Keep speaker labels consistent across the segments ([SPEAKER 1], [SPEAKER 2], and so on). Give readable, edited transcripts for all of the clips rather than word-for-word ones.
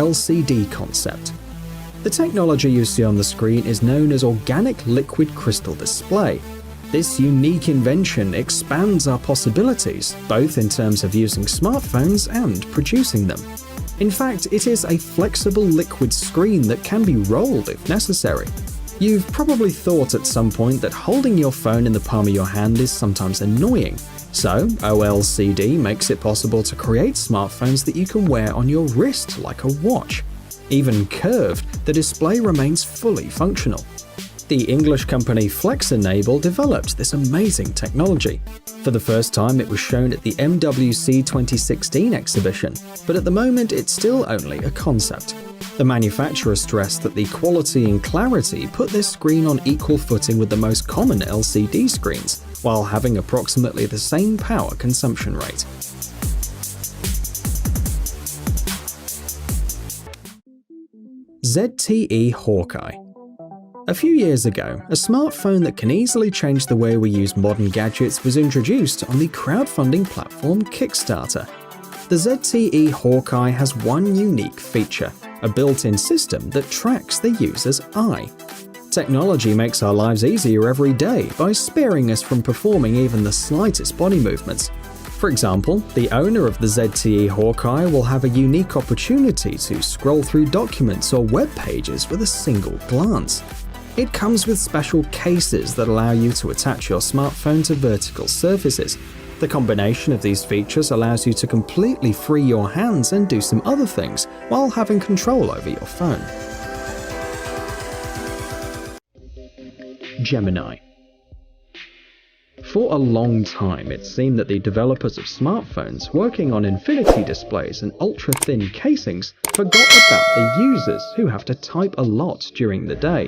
[SPEAKER 1] LCD concept. The technology you see on the screen is known as Organic Liquid Crystal Display. This unique invention expands our possibilities, both in terms of using smartphones and producing them. In fact, it is a flexible liquid screen that can be rolled if necessary. You've probably thought at some point that holding your phone in the palm of your hand is sometimes annoying. So, OLCD makes it possible to create smartphones that you can wear on your wrist like a watch. Even curved, the display remains fully functional. The English company FlexEnable developed this amazing technology. For the first time, it was shown at the MWC 2016 exhibition, but at the moment it's still only a concept. The manufacturer stressed that the quality and clarity put this screen on equal footing with the most common LCD screens, while having approximately the same power consumption rate. ZTE Hawkeye. A few years ago, a smartphone that can easily change the way we use modern gadgets was introduced on the crowdfunding platform Kickstarter. The ZTE Hawkeye has one unique feature, a built-in system that tracks the user's eye. Technology makes our lives easier every day by sparing us from performing even the slightest body movements. For example, the owner of the ZTE Hawkeye will have a unique opportunity to scroll through documents or web pages with a single glance. It comes with special cases that allow you to attach your smartphone to vertical surfaces. The combination of these features allows you to completely free your hands and do some other things while having control over your phone. Gemini. For a long time, it seemed that the developers of smartphones working on infinity displays and ultra-thin casings forgot about the users who have to type a lot during the day.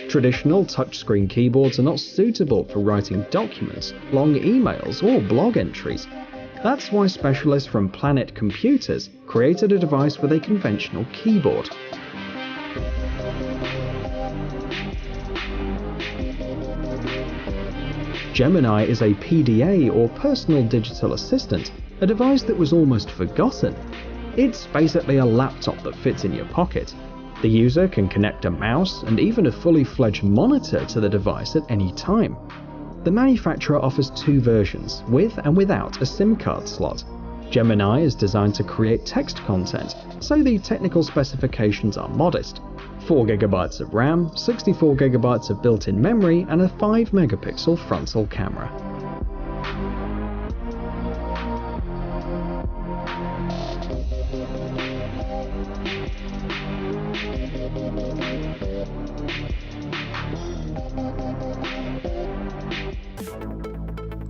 [SPEAKER 1] Traditional touchscreen keyboards are not suitable for writing documents, long emails, or blog entries. That's why specialists from Planet Computers created a device with a conventional keyboard. Gemini is a PDA or personal digital assistant, a device that was almost forgotten. It's basically a laptop that fits in your pocket. The user can connect a mouse and even a fully fledged monitor to the device at any time. The manufacturer offers two versions, with and without a SIM card slot. Gemini is designed to create text content, so the technical specifications are modest. 4GB of RAM, 64GB of built-in memory, and a 5-megapixel frontal camera.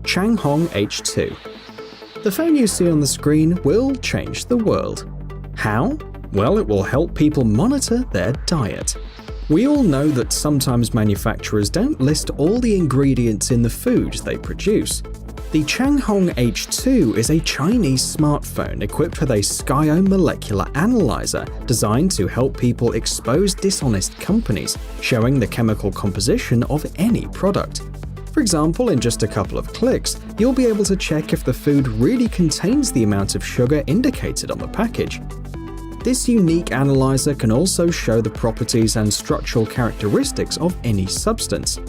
[SPEAKER 1] Changhong H2. The phone you see on the screen will change the world. How? Well, it will help people monitor their diet. We all know that sometimes manufacturers don't list all the ingredients in the food they produce. The Changhong H2 is a Chinese smartphone equipped with a Skyo molecular analyzer designed to help people expose dishonest companies, showing the chemical composition of any product. For example, in just a couple of clicks, you'll be able to check if the food really contains the amount of sugar indicated on the package. This unique analyzer can also show the properties and structural characteristics of any substance.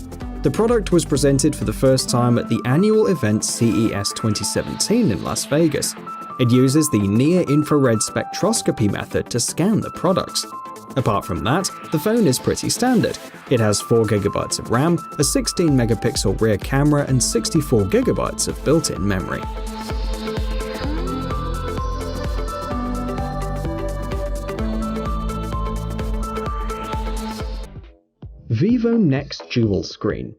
[SPEAKER 1] The product was presented for the first time at the annual event CES 2017 in Las Vegas. It uses the near-infrared spectroscopy method to scan the products. Apart from that, the phone is pretty standard. It has 4GB of RAM, a 16-megapixel rear camera, and 64GB of built-in memory. Vivo Next Dual Screen.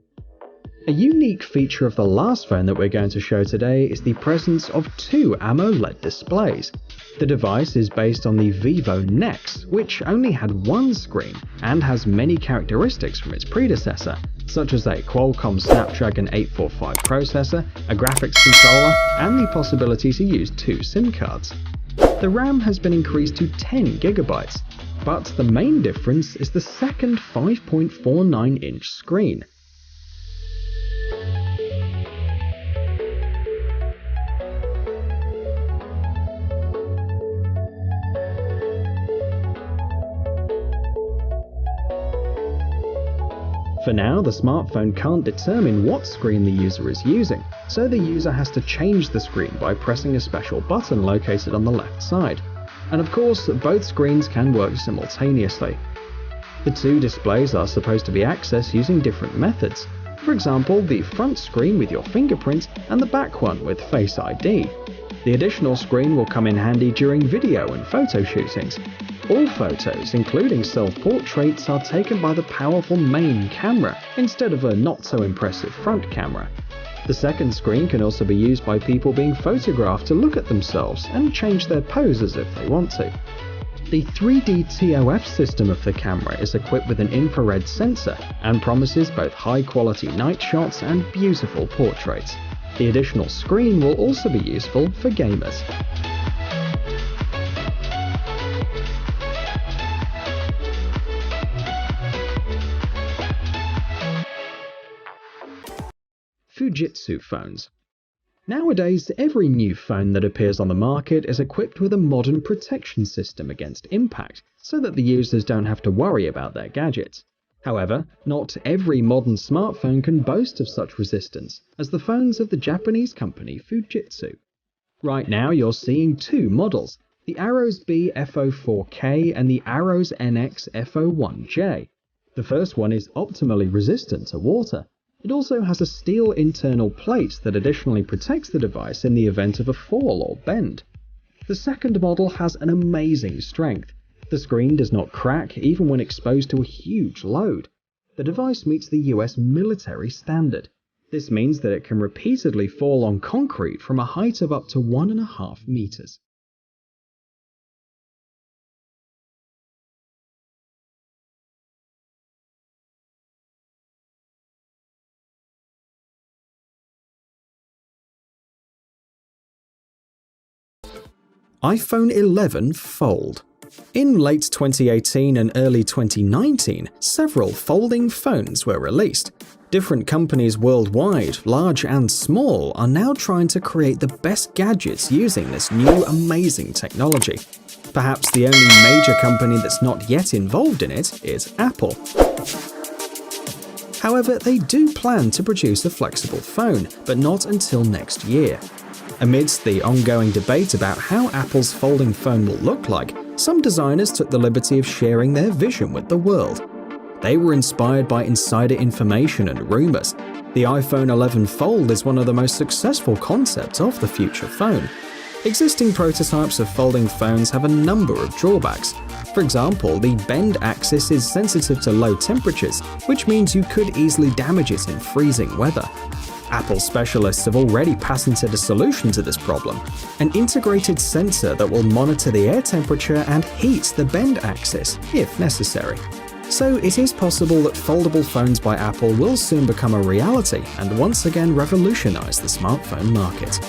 [SPEAKER 1] A unique feature of the last phone that we're going to show today is the presence of two AMOLED displays. The device is based on the Vivo Nex, which only had one screen and has many characteristics from its predecessor, such as a Qualcomm Snapdragon 845 processor, a graphics controller, and the possibility to use two SIM cards. The RAM has been increased to 10GB, but the main difference is the second 5.49-inch screen. For now, the smartphone can't determine what screen the user is using, so the user has to change the screen by pressing a special button located on the left side. And of course, both screens can work simultaneously. The two displays are supposed to be accessed using different methods. For example, the front screen with your fingerprint and the back one with Face ID. The additional screen will come in handy during video and photo shootings. All photos, including self-portraits, are taken by the powerful main camera instead of a not-so-impressive front camera. The second screen can also be used by people being photographed to look at themselves and change their poses if they want to. The 3D TOF system of the camera is equipped with an infrared sensor and promises both high-quality night shots and beautiful portraits. The additional screen will also be useful for gamers. Fujitsu phones. Nowadays, every new phone that appears on the market is equipped with a modern protection system against impact, so that the users don't have to worry about their gadgets. However, not every modern smartphone can boast of such resistance, as the phones of the Japanese company Fujitsu. Right now you're seeing two models, the Aros B FO4K and the Aros NX FO1J. The first one is optimally resistant to water. It also has a steel internal plate that additionally protects the device in the event of a fall or bend. The second model has an amazing strength. The screen does not crack even when exposed to a huge load. The device meets the US military standard. This means that it can repeatedly fall on concrete from a height of up to 1.5 meters. iPhone 11 Fold. In late 2018 and early 2019, several folding phones were released. Different companies worldwide, large and small, are now trying to create the best gadgets using this new amazing technology. Perhaps the only major company that's not yet involved in it is Apple. However, they do plan to produce a flexible phone, but not until next year. Amidst the ongoing debate about how Apple's folding phone will look like, some designers took the liberty of sharing their vision with the world. They were inspired by insider information and rumors. The iPhone 11 Fold is one of the most successful concepts of the future phone. Existing prototypes of folding phones have a number of drawbacks. For example, the bend axis is sensitive to low temperatures, which means you could easily damage it in freezing weather. Apple specialists have already patented a solution to this problem, an integrated sensor that will monitor the air temperature and heat the bend axis, if necessary. So it is possible that foldable phones by Apple will soon become a reality and once again revolutionize the smartphone market.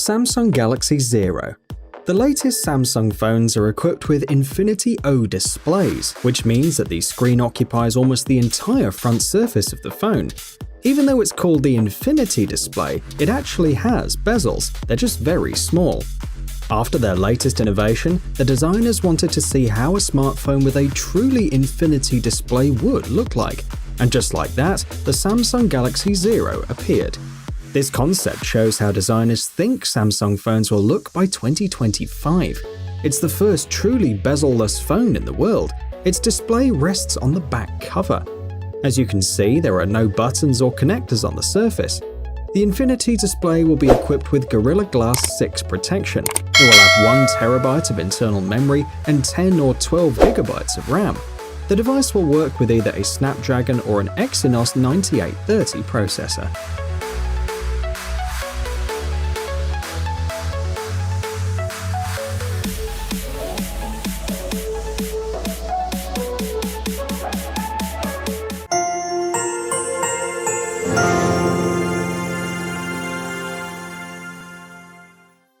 [SPEAKER 1] Samsung Galaxy Zero. The latest Samsung phones are equipped with Infinity O displays, which means that the screen occupies almost the entire front surface of the phone. Even though it's called the Infinity display, it actually has bezels, they're just very small. After their latest innovation, the designers wanted to see how a smartphone with a truly infinity display would look like, and just like that, the Samsung Galaxy Zero appeared. This concept shows how designers think Samsung phones will look by 2025. It's the first truly bezel-less phone in the world. Its display rests on the back cover. As you can see, there are no buttons or connectors on the surface. The Infinity display will be equipped with Gorilla Glass 6 protection. It will have 1 TB of internal memory and 10 or 12 GB of RAM. The device will work with either a Snapdragon or an Exynos 9830 processor.